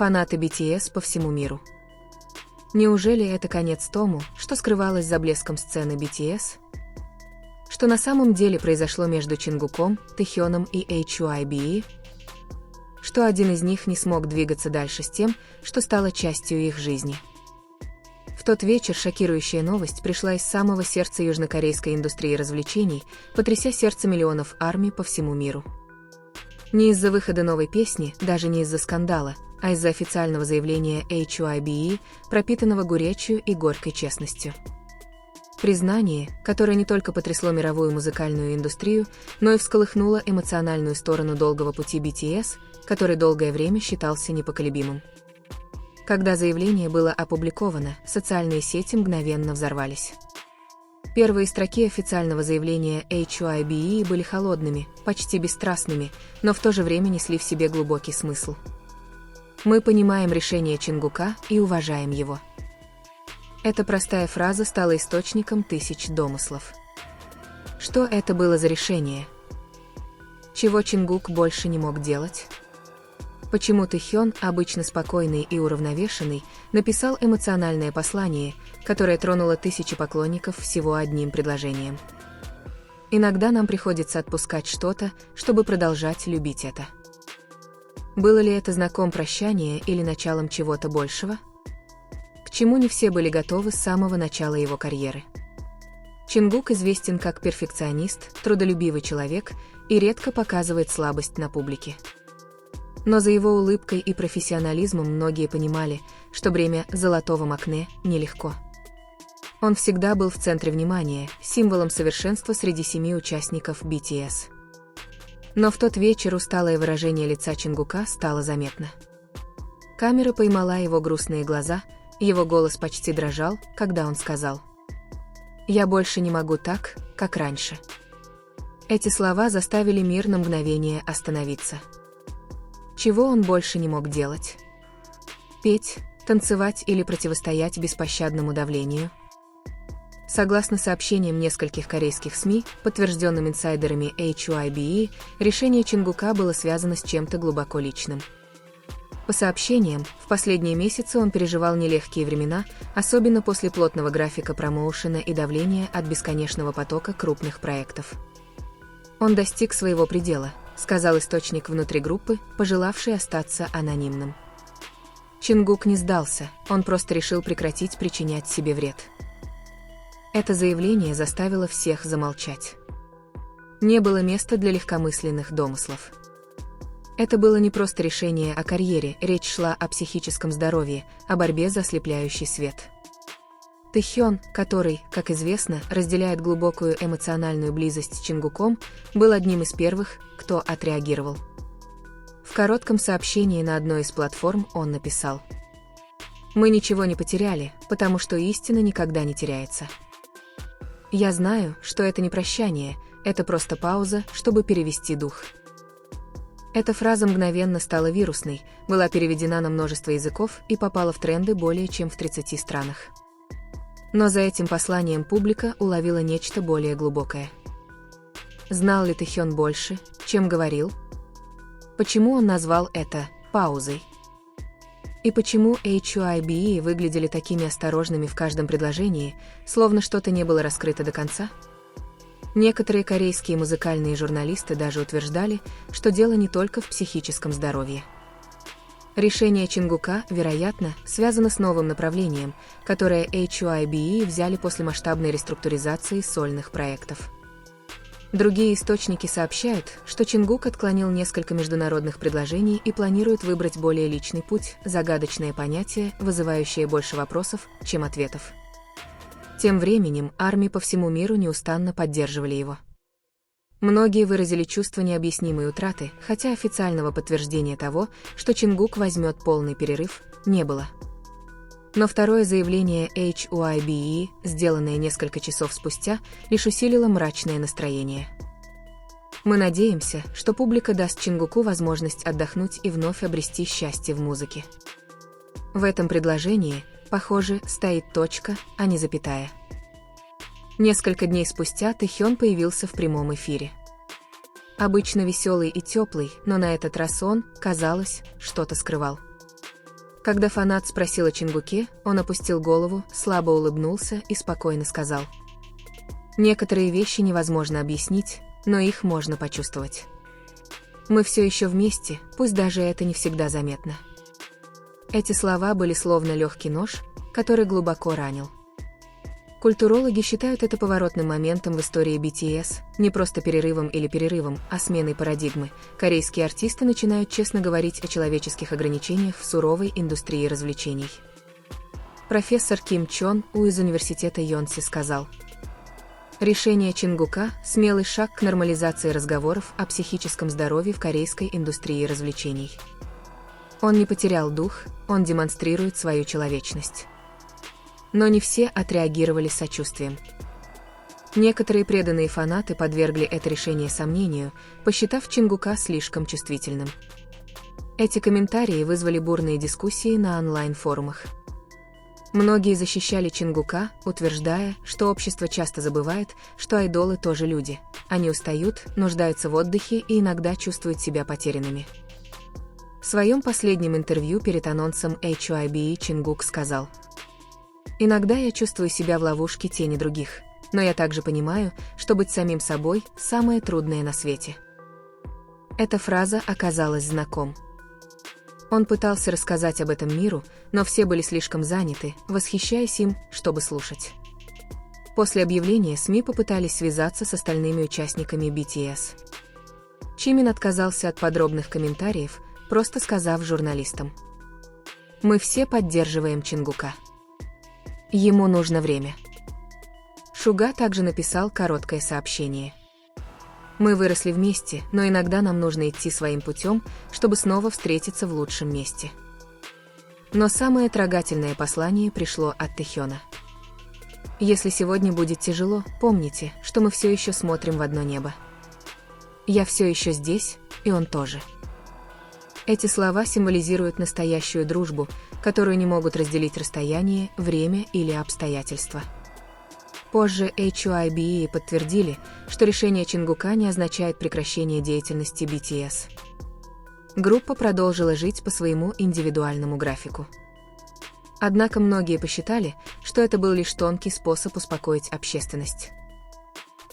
Фанаты BTS по всему миру. Неужели это конец тому, что скрывалось за блеском сцены BTS? Что на самом деле произошло между Чингуком, Тэхёном и HYBE? Что один из них не смог двигаться дальше с тем, что стало частью их жизни? В тот вечер шокирующая новость пришла из самого сердца южнокорейской индустрии развлечений, потряся сердце миллионов армий по всему миру. Не из-за выхода новой песни, даже не из-за скандала, а из-за официального заявления HYBE, пропитанного горечью и горькой честностью. Признание, которое не только потрясло мировую музыкальную индустрию, но и всколыхнуло эмоциональную сторону долгого пути BTS, который долгое время считался непоколебимым. Когда заявление было опубликовано, социальные сети мгновенно взорвались. Первые строки официального заявления HYBE были холодными, почти бесстрастными, но в то же время несли в себе глубокий смысл. Мы понимаем решение Чингука и уважаем его. Эта простая фраза стала источником тысяч домыслов. Что это было за решение? Чего Чингук больше не мог делать? Почему Тэхён, обычно спокойный и уравновешенный, написал эмоциональное послание, которое тронуло тысячи поклонников всего одним предложением? Иногда нам приходится отпускать что-то, чтобы продолжать любить это. Было ли это знаком прощания или началом чего-то большего? К чему не все были готовы с самого начала его карьеры. Чингук известен как перфекционист, трудолюбивый человек и редко показывает слабость на публике. Но за его улыбкой и профессионализмом многие понимали, что бремя «Золотого Макне» нелегко. Он всегда был в центре внимания, символом совершенства среди 7 участников BTS. Но в тот вечер усталое выражение лица Чингука стало заметно. Камера поймала его грустные глаза, его голос почти дрожал, когда он сказал: «Я больше не могу так, как раньше». Эти слова заставили мир на мгновение остановиться. Чего он больше не мог делать? Петь, танцевать или противостоять беспощадному давлению? Согласно сообщениям нескольких корейских СМИ, подтвержденным инсайдерами HYBE, решение Чингука было связано с чем-то глубоко личным. По сообщениям, в последние месяцы он переживал нелегкие времена, особенно после плотного графика промоушена и давления от бесконечного потока крупных проектов. «Он достиг своего предела», — сказал источник внутри группы, пожелавший остаться анонимным. Чингук не сдался, он просто решил прекратить причинять себе вред. Это заявление заставило всех замолчать. Не было места для легкомысленных домыслов. Это было не просто решение о карьере, речь шла о психическом здоровье, о борьбе за ослепляющий свет. Тэхён, который, как известно, разделяет глубокую эмоциональную близость с Чингуком, был одним из первых, кто отреагировал. В коротком сообщении на одной из платформ он написал: «Мы ничего не потеряли, потому что истина никогда не теряется. Я знаю, что это не прощание, это просто пауза, чтобы перевести дух». Эта фраза мгновенно стала вирусной, была переведена на множество языков и попала в тренды более чем в 30 странах. Но за этим посланием публика уловила нечто более глубокое. Знал ли Тэхён больше, чем говорил? Почему он назвал это «паузой»? И почему HYBE выглядели такими осторожными в каждом предложении, словно что-то не было раскрыто до конца? Некоторые корейские музыкальные журналисты даже утверждали, что дело не только в психическом здоровье. Решение Чингука, вероятно, связано с новым направлением, которое HYBE взяли после масштабной реструктуризации сольных проектов. Другие источники сообщают, что Чингук отклонил несколько международных предложений и планирует выбрать более личный путь, загадочное понятие, вызывающее больше вопросов, чем ответов. Тем временем армии по всему миру неустанно поддерживали его. Многие выразили чувство необъяснимой утраты, хотя официального подтверждения того, что Чингук возьмет полный перерыв, не было. Но второе заявление HYBE, сделанное несколько часов спустя, лишь усилило мрачное настроение. Мы надеемся, что публика даст Чингуку возможность отдохнуть и вновь обрести счастье в музыке. В этом предложении, похоже, стоит точка, а не запятая. Несколько дней спустя Тэхён появился в прямом эфире. Обычно веселый и теплый, но на этот раз он, казалось, что-то скрывал. Когда фанат спросил о Чингуке, он опустил голову, слабо улыбнулся и спокойно сказал: «Некоторые вещи невозможно объяснить, но их можно почувствовать. Мы все еще вместе, пусть даже это не всегда заметно». Эти слова были словно легкий нож, который глубоко ранил. Культурологи считают это поворотным моментом в истории BTS, не просто перерывом или перерывом, а сменой парадигмы. Корейские артисты начинают честно говорить о человеческих ограничениях в суровой индустрии развлечений. Профессор Ким Чон У из университета Йонси сказал: «Решение Чингука – смелый шаг к нормализации разговоров о психическом здоровье в корейской индустрии развлечений. Он не потерял дух, он демонстрирует свою человечность». Но не все отреагировали с сочувствием. Некоторые преданные фанаты подвергли это решение сомнению, посчитав Чингука слишком чувствительным. Эти комментарии вызвали бурные дискуссии на онлайн-форумах. Многие защищали Чингука, утверждая, что общество часто забывает, что айдолы тоже люди. Они устают, нуждаются в отдыхе и иногда чувствуют себя потерянными. В своем последнем интервью перед анонсом HYBE Чингук сказал: «Иногда я чувствую себя в ловушке тени других, но я также понимаю, что быть самим собой – самое трудное на свете». Эта фраза оказалась знаком. Он пытался рассказать об этом миру, но все были слишком заняты, восхищаясь им, чтобы слушать. После объявления СМИ попытались связаться с остальными участниками BTS. Чимин отказался от подробных комментариев, просто сказав журналистам: «Мы все поддерживаем Чингука. Ему нужно время». Шуга также написал короткое сообщение: «Мы выросли вместе, но иногда нам нужно идти своим путем, чтобы снова встретиться в лучшем месте». Но самое трогательное послание пришло от Тэхёна: «Если сегодня будет тяжело, помните, что мы все еще смотрим в одно небо. Я все еще здесь, и он тоже». Эти слова символизируют настоящую дружбу, которую не могут разделить расстояние, время или обстоятельства. Позже HYBE подтвердили, что решение Чингука не означает прекращение деятельности BTS. Группа продолжила жить по своему индивидуальному графику. Однако многие посчитали, что это был лишь тонкий способ успокоить общественность.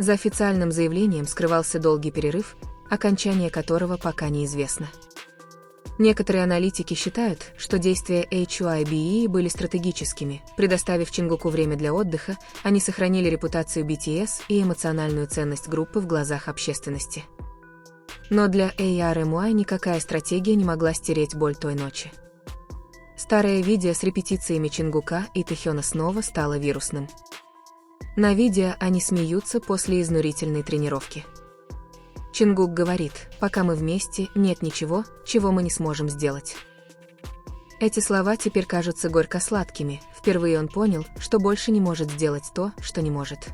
За официальным заявлением скрывался долгий перерыв, окончание которого пока неизвестно. Некоторые аналитики считают, что действия HYBE были стратегическими. Предоставив Чингуку время для отдыха, они сохранили репутацию BTS и эмоциональную ценность группы в глазах общественности. Но для ARMY никакая стратегия не могла стереть боль той ночи. Старое видео с репетициями Чингука и Тэхёна снова стало вирусным. На видео они смеются после изнурительной тренировки. Чингук говорит: «Пока мы вместе, нет ничего, чего мы не сможем сделать». Эти слова теперь кажутся горько-сладкими. Впервые он понял, что больше не может сделать то, что не может.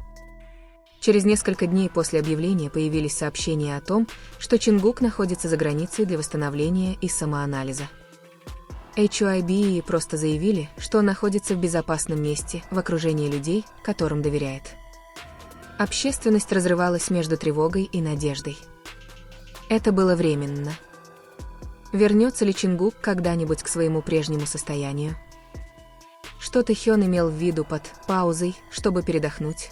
Через несколько дней после объявления появились сообщения о том, что Чингук находится за границей для восстановления и самоанализа. HYBE просто заявили, что он находится в безопасном месте, в окружении людей, которым доверяет. Общественность разрывалась между тревогой и надеждой. Это было временно. Вернется ли Чингук когда-нибудь к своему прежнему состоянию? Что Тэхён имел в виду под «паузой», чтобы передохнуть?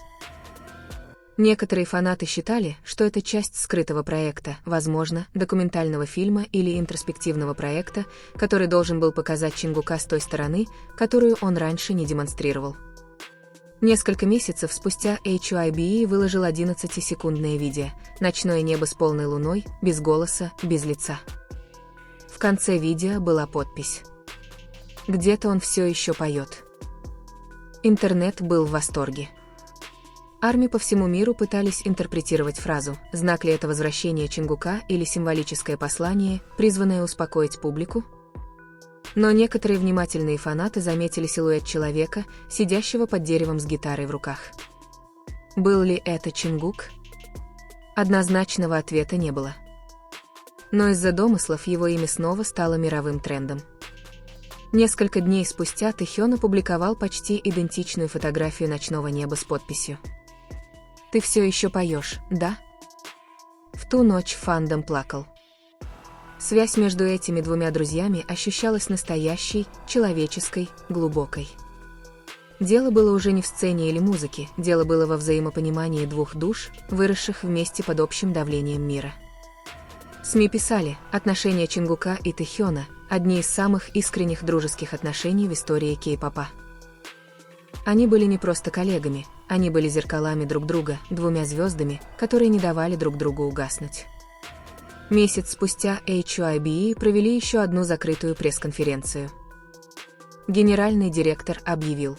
Некоторые фанаты считали, что это часть скрытого проекта, возможно, документального фильма или интроспективного проекта, который должен был показать Чингука с той стороны, которую он раньше не демонстрировал. Несколько месяцев спустя HYBE выложил 11-секундное видео «Ночное небо с полной луной, без голоса, без лица». В конце видео была подпись: «Где-то он все еще поет». Интернет был в восторге. Армии по всему миру пытались интерпретировать фразу, знак ли это возвращение Чингука или символическое послание, призванное успокоить публику. Но некоторые внимательные фанаты заметили силуэт человека, сидящего под деревом с гитарой в руках. Был ли это Чингук? Однозначного ответа не было. Но из-за домыслов его имя снова стало мировым трендом. Несколько дней спустя Тэхён опубликовал почти идентичную фотографию ночного неба с подписью: «Ты все еще поешь, да?» В ту ночь фандом плакал. Связь между этими двумя друзьями ощущалась настоящей, человеческой, глубокой. Дело было уже не в сцене или музыке, дело было во взаимопонимании двух душ, выросших вместе под общим давлением мира. СМИ писали, отношения Чингука и Тэхёна – одни из самых искренних дружеских отношений в истории кей-попа. Они были не просто коллегами, они были зеркалами друг друга, двумя звездами, которые не давали друг другу угаснуть. Месяц спустя HYBE провели еще одну закрытую пресс-конференцию. Генеральный директор объявил: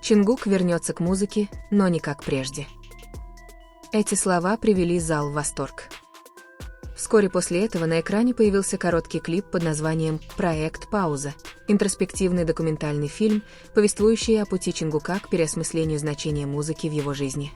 Чингук вернется к музыке, но не как прежде. Эти слова привели зал в восторг. Вскоре после этого на экране появился короткий клип под названием «Проект Пауза», интроспективный документальный фильм, повествующий о пути Чингука к переосмыслению значения музыки в его жизни.